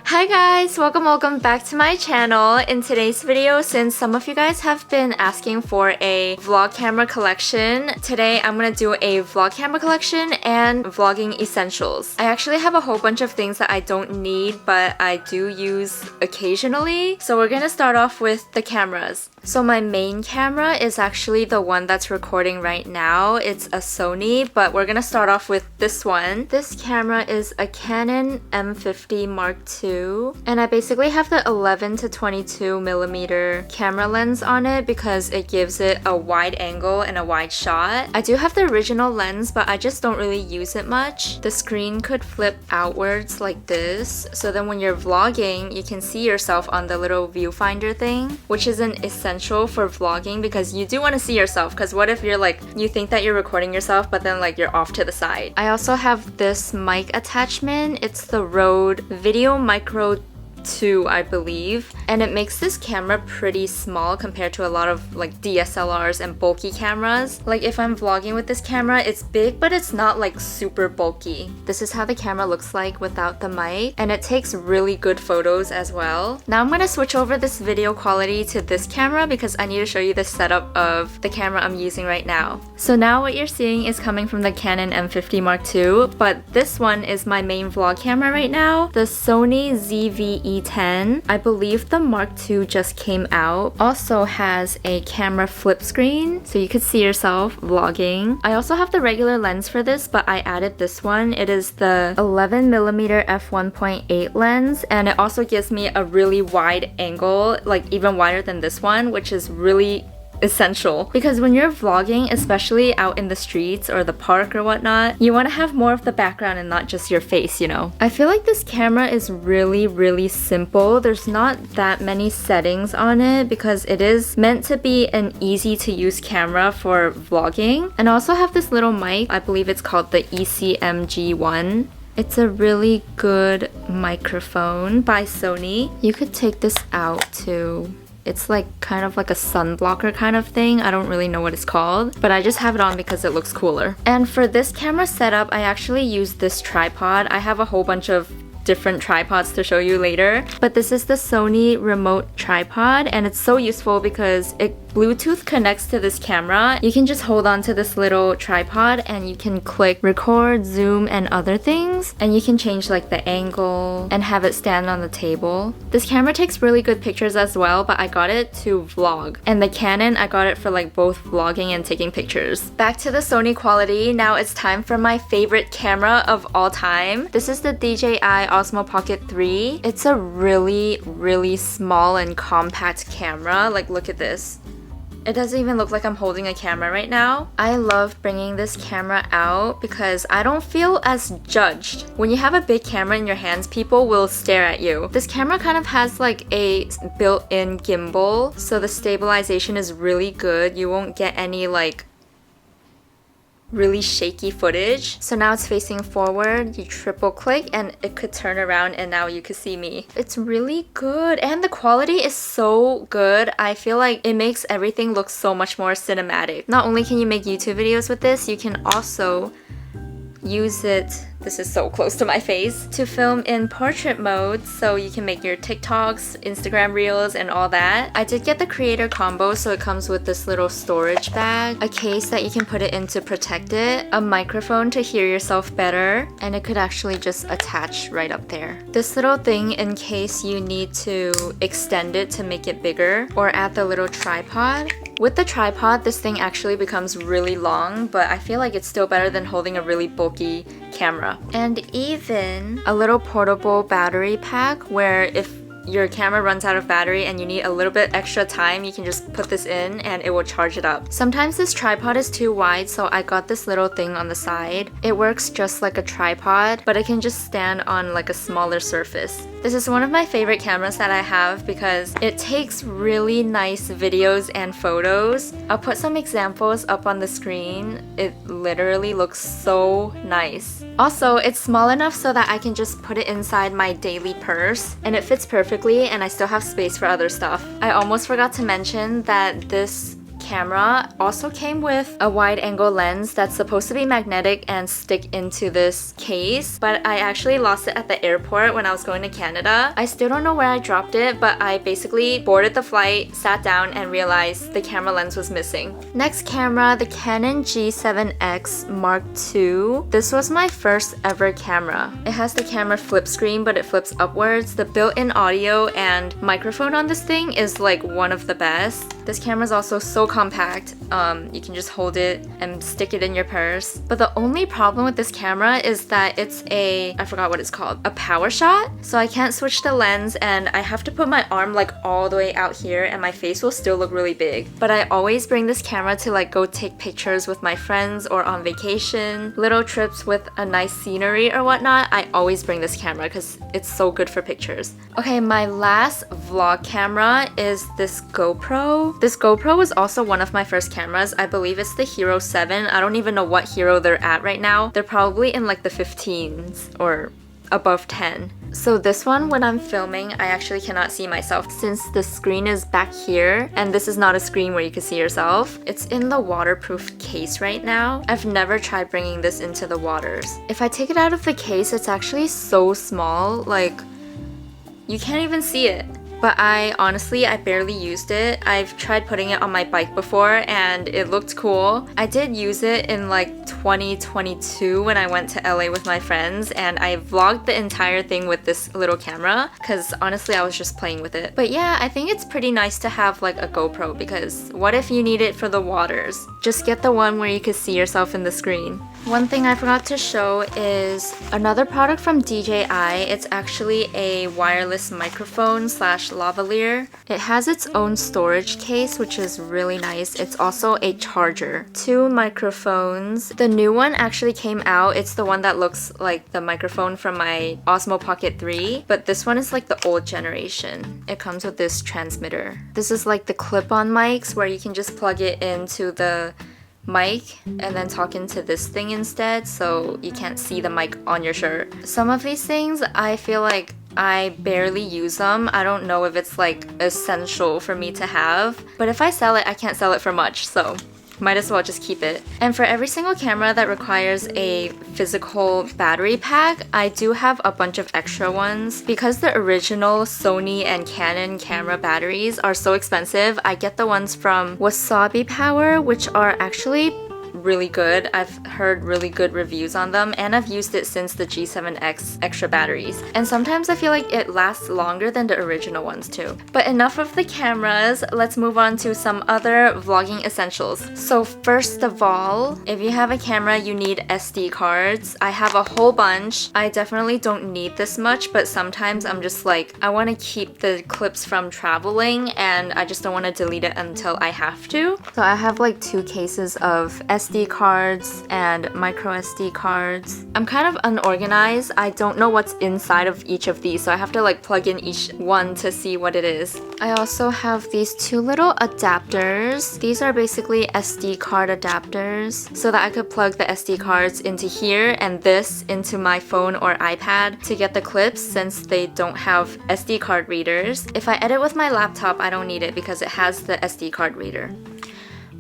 Hi guys, welcome back to my channel. In today's video, since some of you guys have been asking for a vlog camera collection, today I'm gonna do a vlog camera collection and vlogging essentials. I actually have a whole bunch of things that I don't need but I do use occasionally. So we're gonna start off with the cameras. So my main camera is actually the one that's recording right now. It's a Sony, but we're gonna start off with this one. This camera is a Canon M50 Mark II. And I basically have the 11 to 22 millimeter camera lens on it because it gives it a wide angle and a wide shot. I do have the original lens, but I just don't really use it much. The screen could flip outwards like this, so then when you're vlogging, you can see yourself on the little viewfinder thing, which is an essential for vlogging because you do want to see yourself, because what if you're like, you think that you're recording yourself, but then like you're off to the side. I also have this mic attachment. It's the Rode Video Micro 2, I believe, and it makes this camera pretty small compared to a lot of like DSLRs and bulky cameras. Like if I'm vlogging with this camera, it's big but it's not like super bulky. This is how the camera looks like without the mic, and it takes really good photos as well. Now I'm gonna switch over this video quality to this camera because I need to show you the setup of the camera I'm using right now. So now what you're seeing is coming from the Canon M50 Mark II, but this one is my main vlog camera right now, the Sony ZV-E10. I believe the Mark II just came out. Also has a camera flip screen, so you could see yourself vlogging. I also have the regular lens for this, but I added this one. It is the 11mm f1.8 lens, and it also gives me a really wide angle, like even wider than this one, which is really essential because when you're vlogging, especially out in the streets or the park or whatnot, you want to have more of the background and not just your face, you know. I feel like this camera is really simple. There's not that many settings on it because it is meant to be an easy to use camera for vlogging. And I also have this little mic. I believe it's called the ECMG1. It's a really good microphone by Sony. You could take this out too. It's like kind of like a sun blocker kind of thing. I don't really know what it's called, but I just have it on because it looks cooler. And for this camera setup, I actually use this tripod. I have a whole bunch of different tripods to show you later, but this is the Sony remote tripod, and it's so useful because it Bluetooth connects to this camera. You can just hold on to this little tripod and you can click record, zoom, and other things, and you can change like the angle and have it stand on the table. This camera takes really good pictures as well, but I got it to vlog, and the Canon, I got it for like both vlogging and taking pictures. Back to the Sony quality. Now it's time for my favorite camera of all time. This is the DJI Osmo Pocket 3. It's a really small and compact camera. Like look at this. It doesn't even look like I'm holding a camera right now. I love bringing this camera out because I don't feel as judged. When you have a big camera in your hands, people will stare at you. This camera kind of has like a built-in gimbal, so the stabilization is really good. You won't get any like really shaky footage. So now it's facing forward, you triple click and it could turn around and now you could see me. It's really good and the quality is so good. I feel like it makes everything look so much more cinematic. Not only can you make YouTube videos with this, you can also use it, this is so close to my face, to film in portrait mode, so you can make your TikToks, Instagram reels, and all that. I did get the creator combo, so it comes with this little storage bag, a case that you can put it in to protect it, a microphone to hear yourself better, and it could actually just attach right up there. This little thing in case you need to extend it to make it bigger, or add the little tripod. With the tripod, this thing actually becomes really long, but I feel like it's still better than holding a really bulky camera. And even a little portable battery pack where if your camera runs out of battery and you need a little bit extra time, you can just put this in and it will charge it up. Sometimes this tripod is too wide, so I got this little thing on the side. It works just like a tripod, but it can just stand on like a smaller surface. This is one of my favorite cameras that I have because it takes really nice videos and photos. I'll put some examples up on the screen. It literally looks so nice. Also, it's small enough so that I can just put it inside my daily purse and it fits perfectly and I still have space for other stuff. I almost forgot to mention that this camera also came with a wide-angle lens that's supposed to be magnetic and stick into this case, but I actually lost it at the airport when I was going to Canada. I still don't know where I dropped it, but I basically boarded the flight, sat down, and realized the camera lens was missing. Next camera, the Canon G7X Mark II. This was my first ever camera. It has the camera flip screen, but it flips upwards. The built-in audio and microphone on this thing is like one of the best. This camera is also so compact. You can just hold it and stick it in your purse. But the only problem with this camera is that it's I forgot what it's called, a power shot. So I can't switch the lens and I have to put my arm like all the way out here and my face will still look really big. But I always bring this camera to like go take pictures with my friends or on vacation, little trips with a nice scenery or whatnot. I always bring this camera because it's so good for pictures. Okay, my last vlog camera is this GoPro. This GoPro was also one of my first cameras. I believe it's the Hero 7. I don't even know what Hero they're at right now. They're probably in like the 15s or above 10. So this one, when I'm filming, I actually cannot see myself since the screen is back here and this is not a screen where you can see yourself. It's in the waterproof case right now. I've never tried bringing this into the waters. If I take it out of the case, it's actually so small, like you can't even see it. But I barely used it. I've tried putting it on my bike before and it looked cool. I did use it in like 2022 when I went to LA with my friends and I vlogged the entire thing with this little camera because honestly I was just playing with it. But yeah, I think it's pretty nice to have like a GoPro because what if you need it for the waters? Just get the one where you can see yourself in the screen. One thing I forgot to show is another product from DJI. It's actually a wireless microphone slash lavalier. It has its own storage case, which is really nice. It's also a charger. 2 microphones. The new one actually came out. It's the one that looks like the microphone from my Osmo Pocket 3, but this one is like the old generation. It comes with this transmitter. This is like the clip-on mics where you can just plug it into the mic and then talk into this thing instead so you can't see the mic on your shirt. Some of these things I feel like I barely use them. I don't know if it's like essential for me to have, but if I sell it, I can't sell it for much, so might as well just keep it. And for every single camera that requires a physical battery pack, I do have a bunch of extra ones. Because the original Sony and Canon camera batteries are so expensive, I get the ones from Wasabi Power, which are actually really good. I've heard really good reviews on them and I've used it since the G7X extra batteries. And sometimes I feel like it lasts longer than the original ones too. But enough of the cameras, let's move on to some other vlogging essentials. So first of all, if you have a camera, you need SD cards. I have a whole bunch. I definitely don't need this much, but sometimes I'm just like, I want to keep the clips from traveling and I just don't want to delete it until I have to. So I have like 2 cases of SD cards and micro SD cards. I'm kind of unorganized. I don't know what's inside of each of these, so I have to like plug in each one to see what it is. I also have these 2 little adapters. These are basically SD card adapters so that I could plug the SD cards into here and this into my phone or iPad to get the clips since they don't have SD card readers. If I edit with my laptop, I don't need it because it has the SD card reader.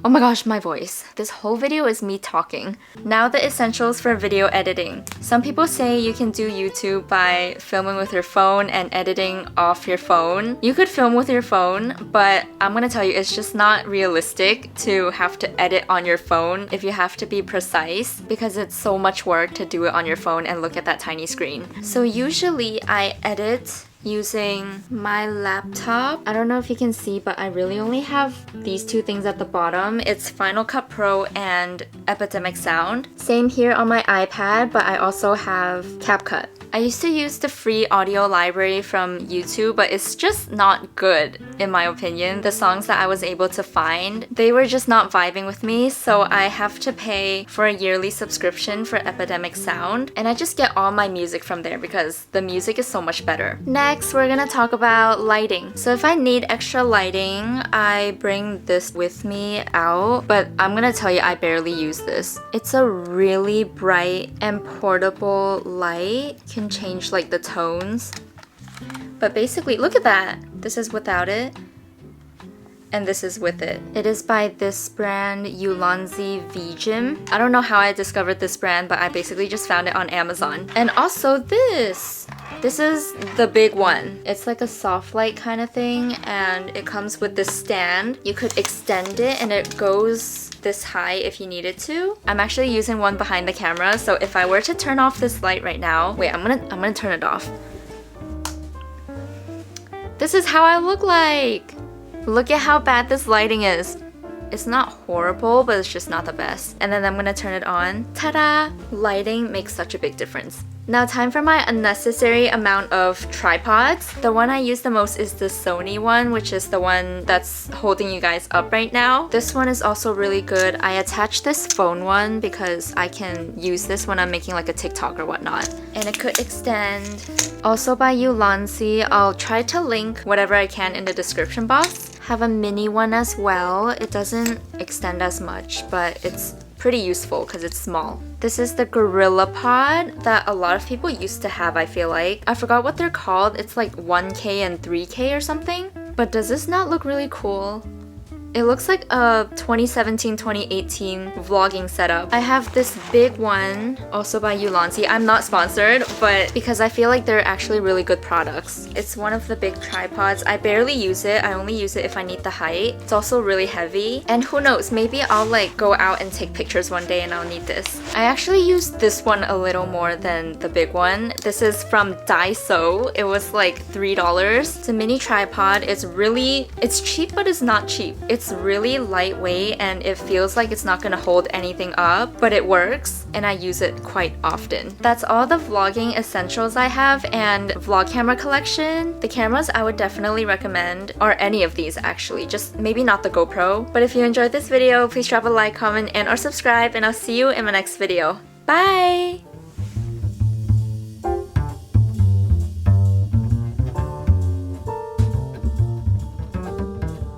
Oh my gosh, my voice. This whole video is me talking. Now the essentials for video editing. Some people say you can do YouTube by filming with your phone and editing off your phone. You could film with your phone, but I'm gonna tell you it's just not realistic to have to edit on your phone if you have to be precise because it's so much work to do it on your phone and look at that tiny screen. So usually I edit using my laptop. I don't know if you can see, but I really only have these 2 things at the bottom. It's Final Cut Pro and Epidemic Sound. Same here on my iPad, but I also have CapCut. I used to use the free audio library from YouTube, but it's just not good in my opinion. The songs that I was able to find, they were just not vibing with me, so I have to pay for a yearly subscription for Epidemic Sound, and I just get all my music from there because the music is so much better. Next, we're gonna talk about lighting. So if I need extra lighting, I bring this with me out, but I'm gonna tell you I barely use this. It's a really bright and portable light. Can change like the tones, but basically look at that. This is without it and this is with it. It is by this brand, ZV-E10. I don't know how I discovered this brand, but I basically just found it on Amazon. And also this. This is the big one. It's like a soft light kind of thing, and it comes with this stand. You could extend it and it goes this high if you needed to. I'm actually using one behind the camera, so if I were to turn off this light right now, wait, I'm gonna turn it off. This is how I look like. Look at how bad this lighting is. It's not horrible, but it's just not the best. And then I'm gonna turn it on. Ta-da! Lighting makes such a big difference. Now time for my unnecessary amount of tripods. The one I use the most is the Sony one, which is the one that's holding you guys up right now. This one is also really good. I attached this phone one because I can use this when I'm making like a TikTok or whatnot. And it could extend. Also by zyj. I'll try to link whatever I can in the description box. Have a mini one as well. It doesn't extend as much, but it's pretty useful because it's small. This is the Gorilla Pod that a lot of people used to have, I feel like. I forgot what they're called. It's like 1K and 3K or something. But does this not look really cool? It looks like a 2017-2018 vlogging setup. I have this big one, also by zyj. I'm not sponsored, but because I feel like they're actually really good products. It's one of the big tripods. I barely use it. I only use it if I need the height. It's also really heavy. And who knows, maybe I'll like go out and take pictures one day and I'll need this. I actually used this one a little more than the big one. This is from Daiso. It was like $3. It's a mini tripod. It's cheap, but it's not cheap. It's really lightweight and it feels like it's not gonna hold anything up, but it works and I use it quite often. That's all the vlogging essentials I have and vlog camera collection. The cameras I would definitely recommend are any of these actually, just maybe not the GoPro. But if you enjoyed this video, please drop a like, comment, and or subscribe, and I'll see you in my next video. Bye!